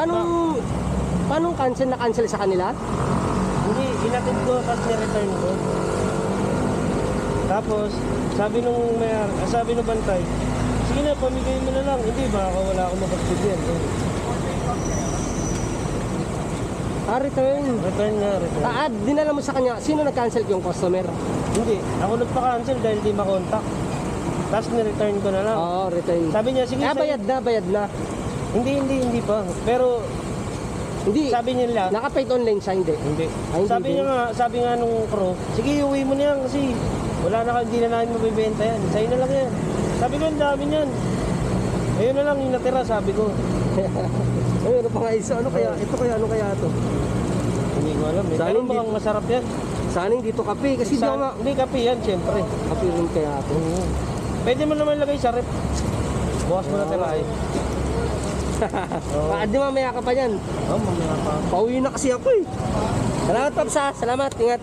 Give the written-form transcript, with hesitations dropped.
Paano, paano cancel na cancel sa kanila? Hindi, inatid ko tapos ni-return ko. Tapos, sabi nung bantay, sige na, pamigay mo na lang. Hindi, baka wala akong mapagbigyan. Return. Return nga, return. Dinala mo sa kanya, sino nag-cancel yung customer? Hindi, ako nagpa-cancel dahil di makontak. Tapos ni-return ko na lang. Oo, return. Sabi niya, sige, bayad na. Hindi pa. Pero, Hindi. sabi nila, Naka-paid online siya, hindi. hindi. Ay, hindi Sabi din. niya nga, sabi nga nung crew, sige, uwi mo na yan kasi wala na, hindi na namin mabibenta yan. Sa'yo na lang yan. Sabi ko, ang dami niyan. Ayun na lang yung natira, sabi ko. Ay, ano pa nga isa? Ano kaya? Ito kaya, ano kaya ito? Hindi ko alam eh. Sana Pero hindi- mukhang masarap yan. Sana hindi ito kape, kasi di ako nga. Hindi, kape yan, syempre. Kape rin kaya ito. Pwede mo naman lagay sa rep. Bukas mo na tira eh. Di mamaya ka pa yan. Oh, mamaya pa. Pauwi na kasi ako eh. Salamat, Paps, ha. Salamat, ingat.